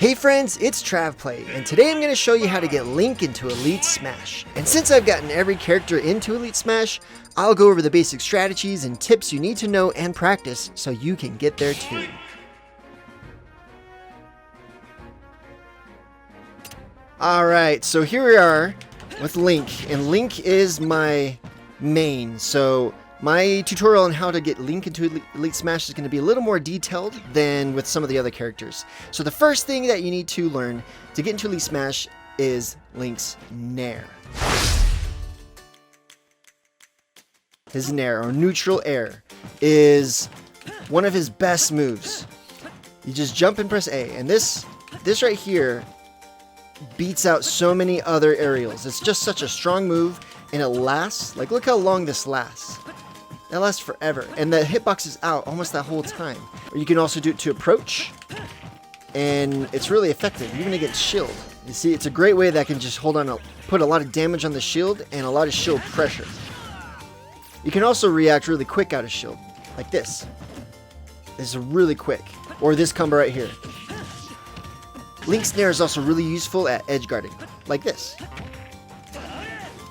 Hey friends, it's TravPlay, and today I'm going to show you how to get Link into Elite Smash. And since I've gotten every character into Elite Smash, I'll go over the basic strategies and tips you need to know and practice so you can get there too. Alright, so here we are with Link, and Link is my main, so my tutorial on how to get Link into Elite Smash is going to be a little more detailed than with some of the other characters. So the first thing that you need to learn to get into Elite Smash is Link's Nair. His Nair, or neutral air, is one of his best moves. You just jump and press A, and this right here beats out so many other aerials. It's just such a strong move, and it lasts. Like, look how long this lasts. That lasts forever, and the hitbox is out almost that whole time. Or you can also do it to approach, and it's really effective, even against shield. You see, it's a great way that can just put a lot of damage on the shield and a lot of shield pressure. You can also react really quick out of shield, like this. This is really quick, or this combo right here. Link's Nair is also really useful at edge guarding, like this.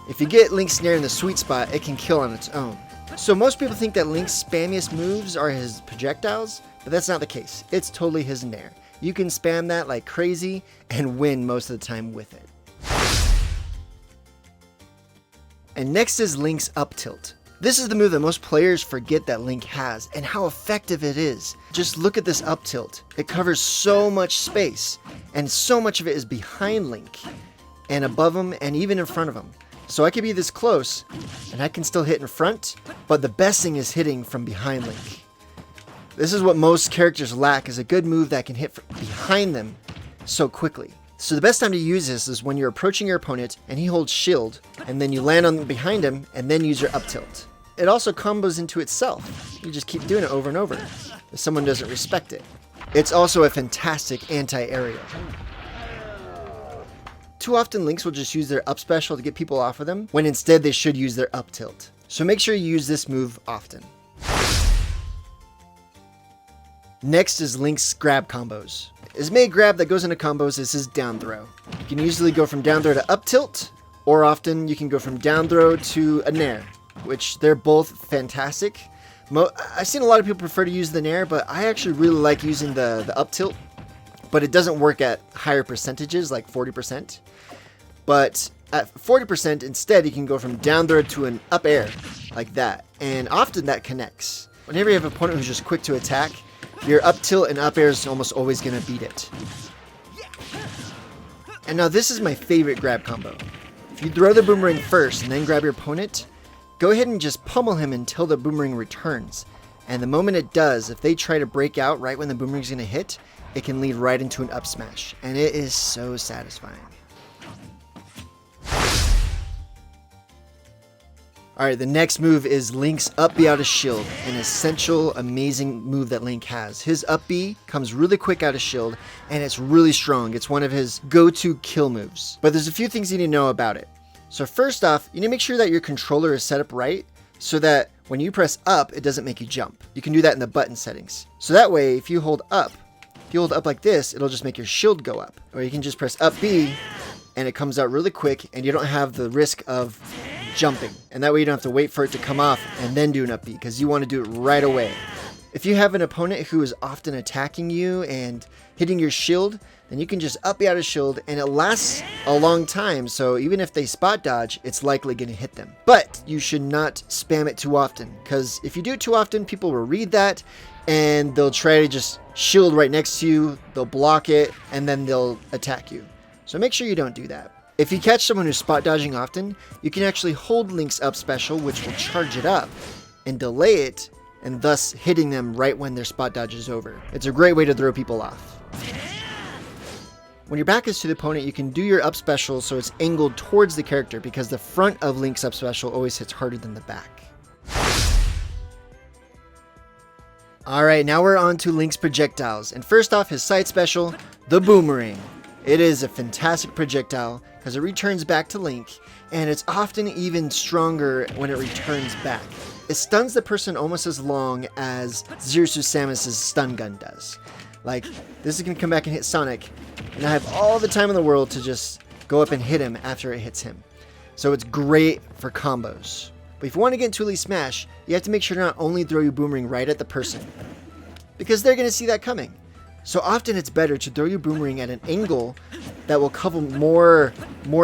If you get Link's Nair in the sweet spot, it can kill on its own. So most people think that Link's spammiest moves are his projectiles, but that's not the case. It's totally his Nair. You can spam that like crazy and win most of the time with it. And next is Link's up tilt. This is the move that most players forget that Link has and how effective it is. Just look at this up tilt. It covers so much space, and so much of it is behind Link and above him and even in front of him. So I could be this close, and I can still hit in front, but the best thing is hitting from behind Link. This is what most characters lack, is a good move that can hit from behind them so quickly. So the best time to use this is when you're approaching your opponent, and he holds shield, and then you land on behind him, and then use your up tilt. It also combos into itself. You just keep doing it over and over if someone doesn't respect it. It's also a fantastic anti-aerial. Too often Links will just use their up special to get people off of them, when instead they should use their up tilt. So make sure you use this move often. Next is Link's grab combos. His main grab that goes into combos is his down throw. You can easily go from down throw to up tilt, or often you can go from down throw to a Nair, which they're both fantastic. I've seen a lot of people prefer to use the Nair, but I actually really like using the up tilt. But it doesn't work at higher percentages, like 40%. But at 40%, instead, you can go from down throw to an up air, like that. And often that connects. Whenever you have an opponent who's just quick to attack, your up tilt and up air is almost always going to beat it. And now this is my favorite grab combo. If you throw the boomerang first and then grab your opponent, go ahead and just pummel him until the boomerang returns. And the moment it does, if they try to break out right when the boomerang's going to hit, it can lead right into an up smash, and it is so satisfying. Alright, the next move is Link's up B out of shield, an essential, amazing move that Link has. His up B comes really quick out of shield, and it's really strong. It's one of his go-to kill moves. But there's a few things you need to know about it. So first off, you need to make sure that your controller is set up right, so that when you press up, it doesn't make you jump. You can do that in the button settings. So that way, if you hold up like this, it'll just make your shield go up. Or you can just press up B, and it comes out really quick, and you don't have the risk of jumping. And that way you don't have to wait for it to come off and then do an up B, because you want to do it right away. If you have an opponent who is often attacking you and hitting your shield, then you can just up B out of shield, and it lasts a long time, so even if they spot dodge, it's likely going to hit them. But you should not spam it too often, because if you do it too often, people will read that, and they'll try to just shield right next to you, they'll block it, and then they'll attack you. So make sure you don't do that. If you catch someone who's spot dodging often, you can actually hold Link's up special, which will charge it up, and delay it, and thus hitting them right when their spot dodge is over. It's a great way to throw people off. When your back is to the opponent, you can do your up special so it's angled towards the character, because the front of Link's up special always hits harder than the back. Alright, now we're on to Link's projectiles, and first off, his side special, the Boomerang. It is a fantastic projectile, because it returns back to Link, and it's often even stronger when it returns back. It stuns the person almost as long as Zero Suit Samus's stun gun does. Like, this is going to come back and hit Sonic, and I have all the time in the world to just go up and hit him after it hits him. So it's great for combos. But if you want to get into Elite Smash, you have to make sure to not only throw your Boomerang right at the person, because they're going to see that coming. So often it's better to throw your Boomerang at an angle that will cover more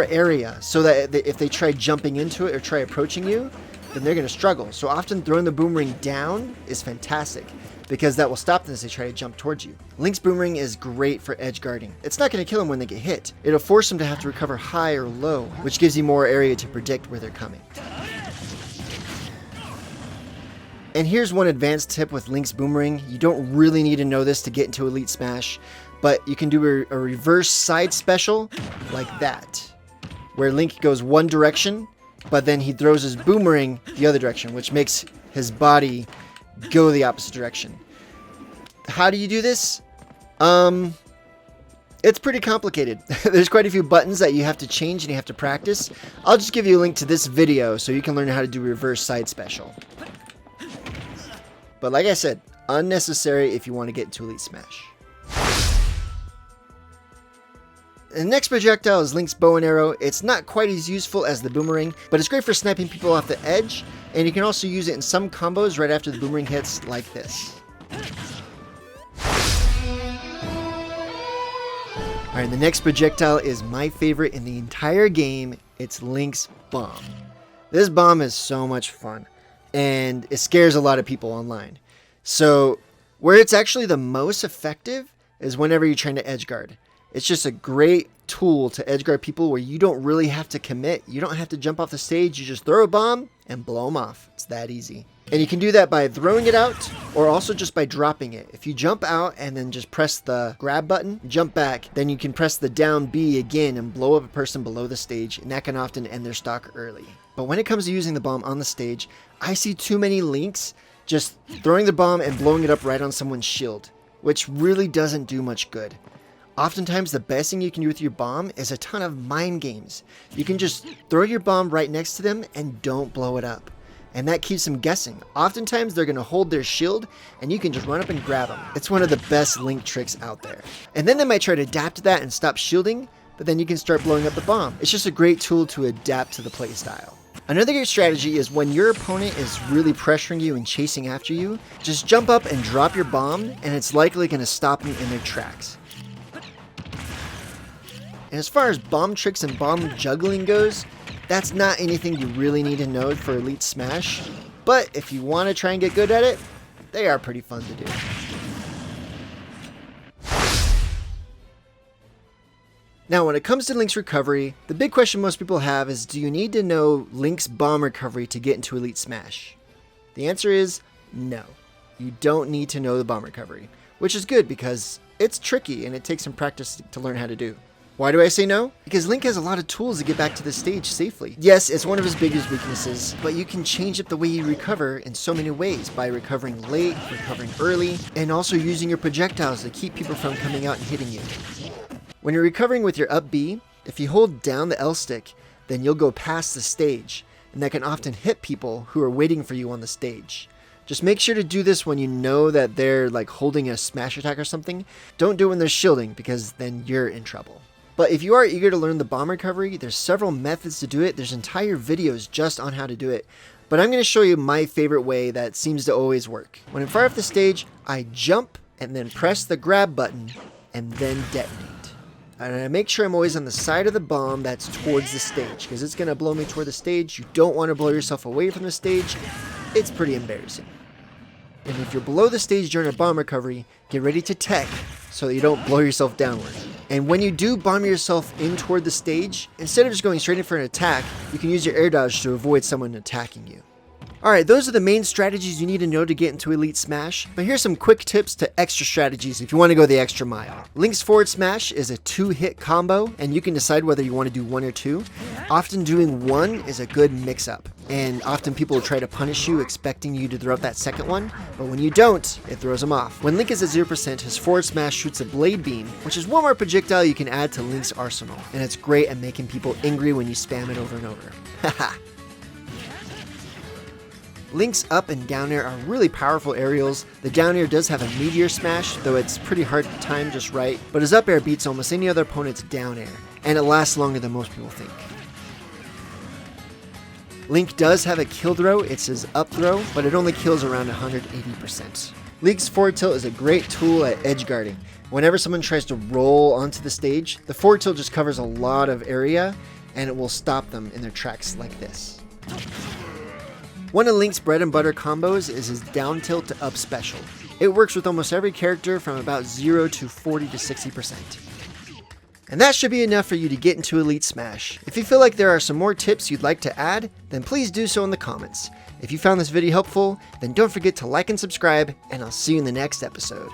area, so that if they try jumping into it or try approaching you, then they're going to struggle. So often throwing the Boomerang down is fantastic, because that will stop them as they try to jump towards you. Link's Boomerang is great for edge guarding. It's not going to kill them when they get hit. It'll force them to have to recover high or low, which gives you more area to predict where they're coming. And here's one advanced tip with Link's Boomerang. You don't really need to know this to get into Elite Smash, but you can do a reverse side special like that, where Link goes one direction, but then he throws his Boomerang the other direction, which makes his body go the opposite direction. How do you do this? It's pretty complicated. There's quite a few buttons that you have to change and you have to practice. I'll just give you a link to this video so you can learn how to do reverse side special. But like I said, unnecessary if you want to get into Elite Smash. The next projectile is Link's bow and arrow. It's not quite as useful as the Boomerang, but it's great for sniping people off the edge, and you can also use it in some combos right after the Boomerang hits, like this. Alright, the next projectile is my favorite in the entire game. It's Link's bomb. This bomb is so much fun, and it scares a lot of people online. So where it's actually the most effective is whenever you're trying to edge guard. It's just a great tool to edge guard people where you don't really have to commit. You don't have to jump off the stage. You just throw a bomb and blow them off. It's that easy. And you can do that by throwing it out, or also just by dropping it. If you jump out and then just press the grab button, jump back, then you can press the down B again and blow up a person below the stage, and that can often end their stock early. But when it comes to using the bomb on the stage, I see too many Links just throwing the bomb and blowing it up right on someone's shield, which really doesn't do much good. Oftentimes, the best thing you can do with your bomb is a ton of mind games. You can just throw your bomb right next to them and don't blow it up. And that keeps them guessing. Oftentimes, they're going to hold their shield, and you can just run up and grab them. It's one of the best Link tricks out there. And then they might try to adapt to that and stop shielding, but then you can start blowing up the bomb. It's just a great tool to adapt to the playstyle. Another great strategy is when your opponent is really pressuring you and chasing after you, just jump up and drop your bomb, and it's likely going to stop them in their tracks. And as far as bomb tricks and bomb juggling goes, that's not anything you really need to know for Elite Smash, but if you want to try and get good at it, they are pretty fun to do. Now, when it comes to Link's recovery, the big question most people have is, do you need to know Link's bomb recovery to get into Elite Smash? The answer is no. You don't need to know the bomb recovery, which is good because it's tricky and it takes some practice to learn how to do. Why do I say no? Because Link has a lot of tools to get back to the stage safely. Yes, it's one of his biggest weaknesses, but you can change up the way you recover in so many ways, by recovering late, recovering early, and also using your projectiles to keep people from coming out and hitting you. When you're recovering with your up B, if you hold down the L stick, then you'll go past the stage, and that can often hit people who are waiting for you on the stage. Just make sure to do this when you know that they're like holding a smash attack or something. Don't do it when they're shielding, because then you're in trouble. But if you are eager to learn the bomb recovery, there's several methods to do it. There's entire videos just on how to do it. But I'm going to show you my favorite way that seems to always work. When I'm far off the stage, I jump and then press the grab button and then detonate. And I make sure I'm always on the side of the bomb that's towards the stage, because it's going to blow me toward the stage. You don't want to blow yourself away from the stage. It's pretty embarrassing. And if you're below the stage during a bomb recovery, get ready to tech so that you don't blow yourself downward. And when you do bomb yourself in toward the stage, instead of just going straight in for an attack, you can use your air dodge to avoid someone attacking you. Alright, those are the main strategies you need to know to get into Elite Smash, but here's some quick tips to extra strategies if you want to go the extra mile. Link's forward smash is a 2-hit combo, and you can decide whether you want to do 1 or 2. Often doing 1 is a good mix-up, and often people will try to punish you expecting you to throw out that second one, but when you don't, it throws them off. When Link is at 0%, his forward smash shoots a blade beam, which is one more projectile you can add to Link's arsenal, and it's great at making people angry when you spam it over and over. Haha. Link's up and down air are really powerful aerials. The down air does have a meteor smash, though it's pretty hard to time just right, but his up air beats almost any other opponent's down air, and it lasts longer than most people think. Link does have a kill throw, it's his up throw, but it only kills around 180%. Link's forward tilt is a great tool at edge guarding. Whenever someone tries to roll onto the stage, the forward tilt just covers a lot of area, and it will stop them in their tracks like this. One of Link's bread and butter combos is his down tilt to up special. It works with almost every character from about 0 to 40 to 60%. And that should be enough for you to get into Elite Smash. If you feel like there are some more tips you'd like to add, then please do so in the comments. If you found this video helpful, then don't forget to like and subscribe, and I'll see you in the next episode.